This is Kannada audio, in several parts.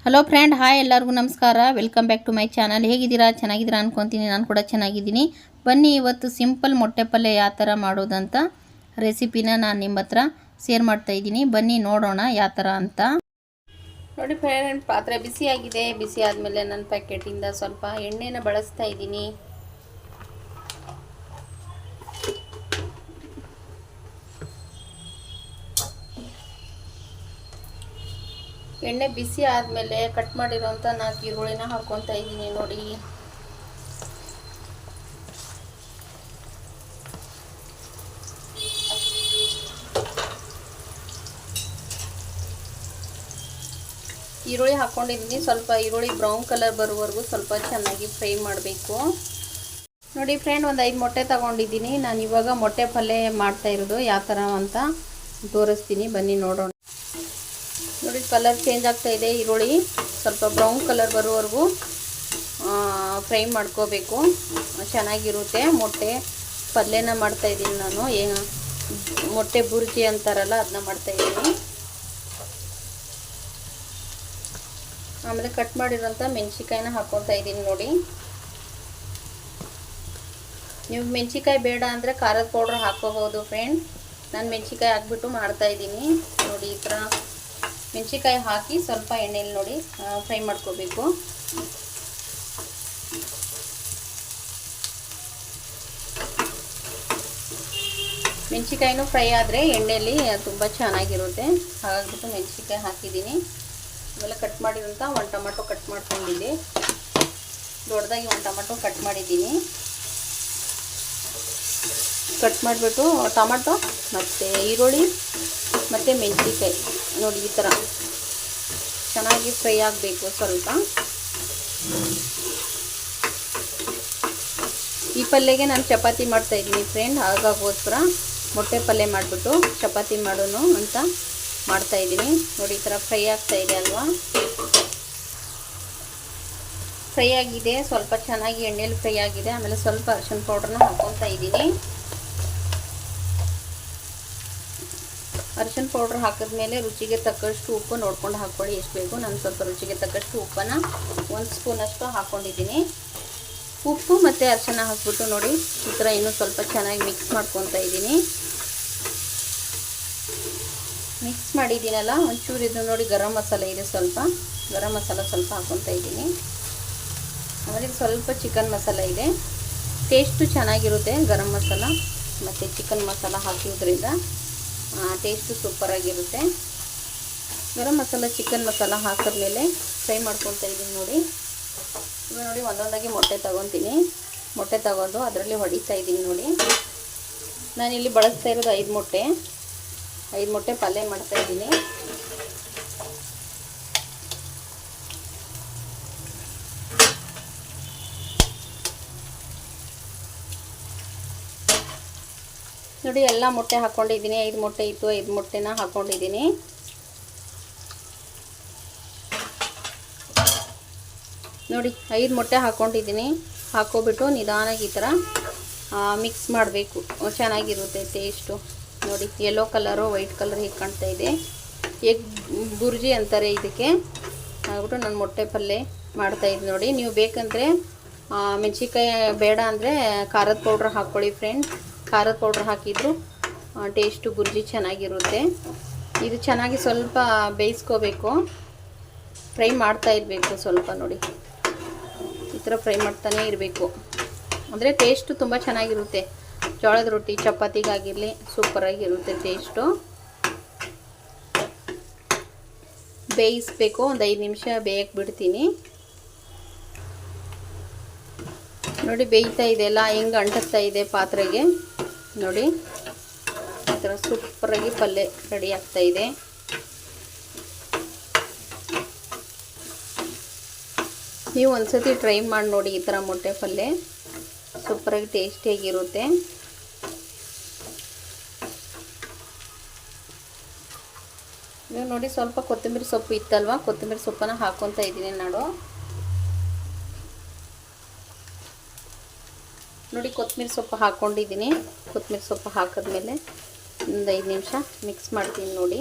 ಹಲೋ ಫ್ರೆಂಡ್, ಹಾಯ್ ಎಲ್ಲರಿಗೂ ನಮಸ್ಕಾರ. Welcome back to my channel. ಹೇಗಿದ್ದೀರಾ? ಚೆನ್ನಾಗಿದ್ದೀರಾ ಅನ್ಕೊತೀನಿ. ನಾನು ಕೂಡ ಚೆನ್ನಾಗಿದ್ದೀನಿ. ಬನ್ನಿ, ಇವತ್ತು ಸಿಂಪಲ್ ಮೊಟ್ಟೆ ಪಲ್ಯ ಯಾವ ಥರ ಮಾಡೋದಂತ ರೆಸಿಪಿನ ನಾನು ನಿಮ್ಮ ಹತ್ರ ಶೇರ್ ಮಾಡ್ತಾಯಿದ್ದೀನಿ. ಬನ್ನಿ ನೋಡೋಣ ಯಾವ ಥರ ಅಂತ. ನೋಡಿ ಫ್ರೆಂಡ್, ಪಾತ್ರೆ ಬಿಸಿಯಾಗಿದೆ. ಬಿಸಿ ಆದಮೇಲೆ ನನ್ನ ಪ್ಯಾಕೆಟಿಂದ ಸ್ವಲ್ಪ ಎಣ್ಣೆನ ಬಳಸ್ತಾ ಇದ್ದೀನಿ. ಎಣ್ಣೆ ಬಿಸಿ ಆದಮೇಲೆ ಕಟ್ ಮಾಡಿರೋಂಥ 4 ಈರುಳ್ಳಿನ ಹಾಕ್ಕೊತಾ ಇದ್ದೀನಿ. ನೋಡಿ, ಈರುಳ್ಳಿ ಹಾಕ್ಕೊಂಡಿದ್ದೀನಿ. ಸ್ವಲ್ಪ ಈರುಳ್ಳಿ ಬ್ರೌನ್ ಕಲರ್ ಬರೋವರೆಗೂ ಸ್ವಲ್ಪ ಚೆನ್ನಾಗಿ ಫ್ರೈ ಮಾಡಬೇಕು. ನೋಡಿ ಫ್ರೆಂಡ್, ಒಂದು 5 ಮೊಟ್ಟೆ ತಗೊಂಡಿದ್ದೀನಿ. ನಾನು ಇವಾಗ ಮೊಟ್ಟೆ ಪಲ್ಯ ಮಾಡ್ತಾ ಇರೋದು ಯಾವ ಥರ ಅಂತ ತೋರಿಸ್ತೀನಿ. ಬನ್ನಿ ನೋಡೋಣ. ನೋಡಿ, ಕಲರ್ ಚೇಂಜ್ ಆಗ್ತಾ ಇದೆ. ಈರುಳ್ಳಿ ಸ್ವಲ್ಪ ಬ್ರೌನ್ ಕಲರ್ ಬರೋವರೆಗೂ ಫ್ರೈ ಮಾಡ್ಕೋಬೇಕು. ಚೆನ್ನಾಗಿರುತ್ತೆ. ಮೊಟ್ಟೆ ಪಲ್ಯನ ಮಾಡ್ತಾಯಿದ್ದೀನಿ ನಾನು. ಮೊಟ್ಟೆ ಬುರ್ಜಿ ಅಂತಾರಲ್ಲ, ಅದನ್ನ ಮಾಡ್ತಾಯಿದ್ದೀನಿ. ಆಮೇಲೆ ಕಟ್ ಮಾಡಿರೋಂಥ ಮೆಣಸಿಕಾಯಿನ ಹಾಕ್ಕೊತಾ ಇದ್ದೀನಿ. ನೋಡಿ, ನೀವು ಮೆಣಸಿಕಾಯಿ ಬೇಡ ಅಂದರೆ ಖಾರದ ಪೌಡ್ರ್ ಹಾಕ್ಕೋಬೋದು ಫ್ರೆಂಡ್. ನಾನು ಮೆಣಸಿಕಾಯಿ ಹಾಕ್ಬಿಟ್ಟು ಮಾಡ್ತಾಯಿದ್ದೀನಿ. ನೋಡಿ, ಈ ಥರ ಮೆಣಸಿಕಾಯಿ ಹಾಕಿ ಸ್ವಲ್ಪ ಎಣ್ಣೆಯಲ್ಲಿ ನೋಡಿ ಫ್ರೈ ಮಾಡ್ಕೋಬೇಕು. ಮೆಣಸಿಕಾಯಿನೂ ಫ್ರೈ ಆದರೆ ಎಣ್ಣೆಯಲ್ಲಿ ತುಂಬ ಚೆನ್ನಾಗಿರುತ್ತೆ. ಹಾಗಾಗ್ಬಿಟ್ಟು ಮೆಣಸಿಕಾಯಿ ಹಾಕಿದ್ದೀನಿ. ಆಮೇಲೆ ಕಟ್ ಮಾಡಿರೋಂಥ 1 ಟೊಮೆಟೊ ಕಟ್ ಮಾಡ್ಕೊಂಡಿದ್ದೆ. ದೊಡ್ಡದಾಗಿ 1 ಟೊಮೆಟೊ ಕಟ್ ಮಾಡಿದ್ದೀನಿ. ಕಟ್ ಮಾಡಿಬಿಟ್ಟು ಟೊಮೆಟೊ ಮತ್ತು ಈರುಳ್ಳಿ ಮತ್ತು ಮೆಣಸಿಕಾಯಿ ನೋಡಿ ಈ ಥರ ಚೆನ್ನಾಗಿ ಫ್ರೈ ಆಗಬೇಕು. ಸ್ವಲ್ಪ ಈ ಪಲ್ಯಗೆ ನಾನು ಚಪಾತಿ ಮಾಡ್ತಾಯಿದ್ದೀನಿ ಫ್ರೆಂಡ್. ಹಾಗಾಗೋಸ್ಕರ ಮೊಟ್ಟೆ ಪಲ್ಯ ಮಾಡಿಬಿಟ್ಟು ಚಪಾತಿ ಮಾಡೋಣ ಅಂತ ಮಾಡ್ತಾಯಿದ್ದೀನಿ. ನೋಡಿ, ಈ ಥರ ಫ್ರೈ ಆಗ್ತಾ ಇದೆ ಅಲ್ವಾ? ಫ್ರೈ ಆಗಿದೆ, ಸ್ವಲ್ಪ ಚೆನ್ನಾಗಿ ಎಣ್ಣೆಯಲ್ಲಿ ಫ್ರೈ ಆಗಿದೆ. ಆಮೇಲೆ ಸ್ವಲ್ಪ ಅರಿಶಿನ ಪೌಡ್ರನ್ನ ಹಾಕ್ಕೊತಾ ಇದ್ದೀನಿ. ಅರಿಶಿನ ಪೌಡ್ರ್ ಹಾಕಿದ್ಮೇಲೆ ರುಚಿಗೆ ತಕ್ಕಷ್ಟು ಉಪ್ಪು ನೋಡ್ಕೊಂಡು ಹಾಕ್ಕೊಳ್ಳಿ, ಎಷ್ಟು ಬೇಕು. ನಾನು ಸ್ವಲ್ಪ ರುಚಿಗೆ ತಕ್ಕಷ್ಟು ಉಪ್ಪನ್ನು 1 ಸ್ಪೂನಷ್ಟು ಹಾಕ್ಕೊಂಡಿದ್ದೀನಿ. ಉಪ್ಪು ಮತ್ತು ಅರಿಶಿನ ಹಾಕ್ಬಿಟ್ಟು ನೋಡಿ ಈ ಥರ ಇನ್ನೂ ಸ್ವಲ್ಪ ಚೆನ್ನಾಗಿ ಮಿಕ್ಸ್ ಮಾಡ್ಕೊತಾ ಇದ್ದೀನಿ. ಮಿಕ್ಸ್ ಮಾಡಿದ್ದೀನಲ್ಲ, ಒಂಚೂರು ಇದು ನೋಡಿ ಗರಂ ಮಸಾಲೆ ಇದೆ, ಸ್ವಲ್ಪ ಗರಂ ಮಸಾಲ ಸ್ವಲ್ಪ ಹಾಕ್ಕೊತಾ ಇದ್ದೀನಿ. ಆಮೇಲೆ ಸ್ವಲ್ಪ ಚಿಕನ್ ಮಸಾಲ ಇದೆ. ಟೇಸ್ಟು ಚೆನ್ನಾಗಿರುತ್ತೆ ಗರಂ ಮಸಾಲ ಮತ್ತು ಚಿಕನ್ ಮಸಾಲ ಹಾಕಿರೋದ್ರಿಂದ ಟೇಸ್ಟು ಸೂಪರಾಗಿರುತ್ತೆ. ಗರಂ ಮಸಾಲ ಚಿಕನ್ ಮಸಾಲ ಹಾಕಿದ್ಮೇಲೆ ಫ್ರೈ ಮಾಡ್ಕೊತಾ ಇದ್ದೀನಿ. ನೋಡಿ, ಇವಾಗ ನೋಡಿ ಒಂದೊಂದಾಗಿ ಮೊಟ್ಟೆ ತೊಗೊತೀನಿ. ಮೊಟ್ಟೆ ತಗೊಂಡು ಅದರಲ್ಲಿ ಹೊಡಿತಾ ಇದ್ದೀನಿ. ನೋಡಿ, ನಾನಿಲ್ಲಿ ಬಳಸ್ತಾ ಇರೋದು 5 ಮೊಟ್ಟೆ. 5 ಮೊಟ್ಟೆ ಪಲ್ಯ ಮಾಡ್ತಾಯಿದ್ದೀನಿ. ನೋಡಿ, ಎಲ್ಲ ಮೊಟ್ಟೆ ಹಾಕ್ಕೊಂಡಿದ್ದೀನಿ. 5 ಮೊಟ್ಟೆ ಇತ್ತು, 5 ಮೊಟ್ಟೆನ ಹಾಕ್ಕೊಂಡಿದ್ದೀನಿ. ನೋಡಿ, 5 ಮೊಟ್ಟೆ ಹಾಕ್ಕೊಂಡಿದ್ದೀನಿ. ಹಾಕ್ಕೊಬಿಟ್ಟು ನಿಧಾನಾಗಿ ಈ ಥರ ಮಿಕ್ಸ್ ಮಾಡಬೇಕು. ಚೆನ್ನಾಗಿರುತ್ತೆ ಟೇಸ್ಟು. ನೋಡಿ, ಯೆಲ್ಲೋ ಕಲರು ವೈಟ್ ಕಲರ್ ಹೀಗೆ ಕಾಣ್ತಾ ಇದೆ. ಎಗ್ ಬುರ್ಜಿ ಅಂತಾರೆ ಇದಕ್ಕೆ. ಹಾಗ್ಬಿಟ್ಟು ನಾನು ಮೊಟ್ಟೆ ಪಲ್ಯ ಮಾಡ್ತಾಯಿದ್ದೀನಿ. ನೋಡಿ, ನೀವು ಬೇಕಂದರೆ ಮೆಣಸಿಕಾಯಿ ಬೇಡ ಅಂದರೆ ಖಾರದ ಪೌಡ್ರ್ ಹಾಕ್ಕೊಳ್ಳಿ ಫ್ರೆಂಡ್. ಖಾರದ ಪೌಡ್ರ್ ಹಾಕಿದ್ರು ಟೇಸ್ಟು ಬುರ್ಜಿ ಚೆನ್ನಾಗಿರುತ್ತೆ. ಇದು ಚೆನ್ನಾಗಿ ಸ್ವಲ್ಪ ಬೇಯಿಸ್ಕೋಬೇಕು, ಫ್ರೈ ಮಾಡ್ತಾ ಇರಬೇಕು ಸ್ವಲ್ಪ. ನೋಡಿ, ಈ ಥರ ಫ್ರೈ ಮಾಡ್ತಾನೇ ಇರಬೇಕು. ಅಂದರೆ ಟೇಸ್ಟು ತುಂಬ ಚೆನ್ನಾಗಿರುತ್ತೆ. ಜೋಳದ ರೊಟ್ಟಿ ಚಪಾತಿಗಾಗಿರಲಿ ಸೂಪರಾಗಿರುತ್ತೆ ಟೇಸ್ಟು. ಬೇಯಿಸಬೇಕು, ಒಂದು 5 ನಿಮಿಷ ಬೇಯಕ್ಕೆ ಬಿಡ್ತೀನಿ. ನೋಡಿ, ಬೇಯ್ತಾ ಇದೆಯಲ್ಲ, ಹೆಂಗೆ ಅಂಟಿಸ್ತಾ ಇದೆ ಪಾತ್ರೆಗೆ. ನೋಡಿ, ಈ ಥರ ಸೂಪರಾಗಿ ಪಲ್ಯ ರೆಡಿ ಆಗ್ತಾ ಇದೆ. ನೀವು ಒಂದ್ಸತಿ ಟ್ರೈ ಮಾಡಿ ನೋಡಿ. ಈ ಥರ ಮೊಟ್ಟೆ ಪಲ್ಯ ಸೂಪರಾಗಿ ಟೇಸ್ಟಿಯಾಗಿರುತ್ತೆ. ನೀವು ನೋಡಿ, ಸ್ವಲ್ಪ ಕೊತ್ತಂಬರಿ ಸೊಪ್ಪು ಇತ್ತಲ್ವ, ಕೊತ್ತಂಬರಿ ಸೊಪ್ಪನ್ನು ಹಾಕ್ಕೊತಾ ಇದ್ದೀನಿ ನಾನು. ನೋಡಿ, ಕೊತ್ತಂಬರಿ ಸೊಪ್ಪು ಹಾಕ್ಕೊಂಡಿದ್ದೀನಿ. ಕೊತ್ತಂಬರಿ ಸೊಪ್ಪು ಹಾಕಿದ್ಮೇಲೆ ಒಂದು 5 ನಿಮಿಷ ಮಿಕ್ಸ್ ಮಾಡ್ತೀನಿ. ನೋಡಿ,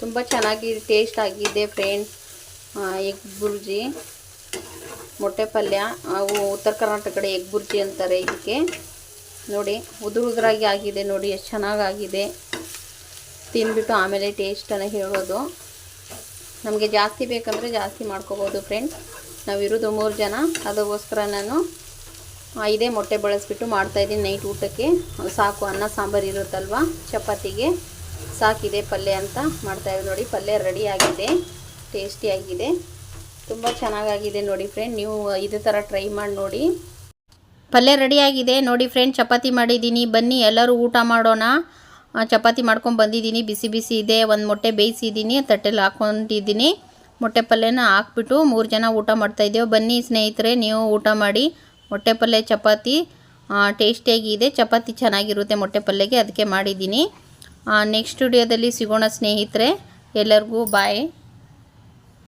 ತುಂಬ ಚೆನ್ನಾಗಿ ಟೇಸ್ಟ್ ಆಗಿದೆ ಫ್ರೆಂಡ್ಸ್. ಎಗ್ ಬುರ್ಜಿ, ಮೊಟ್ಟೆ ಪಲ್ಯ. ಅವು ಉತ್ತರ ಕರ್ನಾಟಕ ಕಡೆ ಎಗ್ ಬುರ್ಜಿ ಅಂತಾರೆ ಇದಕ್ಕೆ. ನೋಡಿ ಉದುರಾಗಿ ಆಗಿದೆ, ನೋಡಿ ಎಷ್ಟು ಚೆನ್ನಾಗಾಗಿದೆ. ತಿಂದ್ಬಿಟ್ಟು ಆಮೇಲೆ ಟೇಸ್ಟನ್ನು ಹೇಳೋದು. ನಮಗೆ ಜಾಸ್ತಿ ಬೇಕಂದರೆ ಜಾಸ್ತಿ ಮಾಡ್ಕೋಬೋದು ಫ್ರೆಂಡ್ಸ್. ನಾವಿರೋದು 3 ಜನ, ಅದಕ್ಕೋಸ್ಕರ ನಾನು 5 ಮೊಟ್ಟೆ ಬಳಸಿಬಿಟ್ಟು ಮಾಡ್ತಾಯಿದ್ದೀನಿ ನೈಟ್ ಊಟಕ್ಕೆ. ಸಾಕು, ಅನ್ನ ಸಾಂಬಾರು ಇರುತ್ತಲ್ವ ಚಪಾತಿಗೆ ಸಾಕಿದೆ ಪಲ್ಯ ಅಂತ ಮಾಡ್ತಾಯಿದ್ದೀವಿ. ನೋಡಿ ಪಲ್ಯ ರೆಡಿಯಾಗಿದೆ, ಟೇಸ್ಟಿಯಾಗಿದೆ, ತುಂಬ ಚೆನ್ನಾಗಾಗಿದೆ ನೋಡಿ ಫ್ರೆಂಡ್. ನೀವು ಇದೇ ಥರ ಟ್ರೈ ಮಾಡಿ ನೋಡಿ. ಪಲ್ಯ ರೆಡಿಯಾಗಿದೆ ನೋಡಿ ಫ್ರೆಂಡ್. ಚಪಾತಿ ಮಾಡಿದ್ದೀನಿ, ಬನ್ನಿ ಎಲ್ಲರೂ ಊಟ ಮಾಡೋಣ. ಚಪಾತಿ ಮಾಡ್ಕೊಂಡು ಬಂದಿದ್ದೀನಿ, ಬಿಸಿ ಬಿಸಿ ಇದೆ. ಒಂದು ಮೊಟ್ಟೆ ಬೇಯಿಸಿದ್ದೀನಿ, ತಟ್ಟೆಲಿ ಹಾಕ್ಕೊಂಡಿದ್ದೀನಿ. ಮೊಟ್ಟೆ ಪಲ್ಯನ ಹಾಕ್ಬಿಟ್ಟು 3 ಜನ ಊಟ ಮಾಡ್ತಾಯಿದ್ದೇವೆ. ಬನ್ನಿ ಸ್ನೇಹಿತರೆ, ನೀವು ಊಟ ಮಾಡಿ. ಮೊಟ್ಟೆ ಪಲ್ಯ ಚಪಾತಿ ಟೇಸ್ಟಿಯಾಗಿದೆ. ಚಪಾತಿ ಚೆನ್ನಾಗಿರುತ್ತೆ ಮೊಟ್ಟೆ ಪಲ್ಯಗೆ, ಅದಕ್ಕೆ ಮಾಡಿದ್ದೀನಿ. ನೆಕ್ಸ್ಟ್ ವಿಡಿಯೋದಲ್ಲಿ ಸಿಗೋಣ ಸ್ನೇಹಿತರೆ. ಎಲ್ಲರಿಗೂ ಬಾಯ್.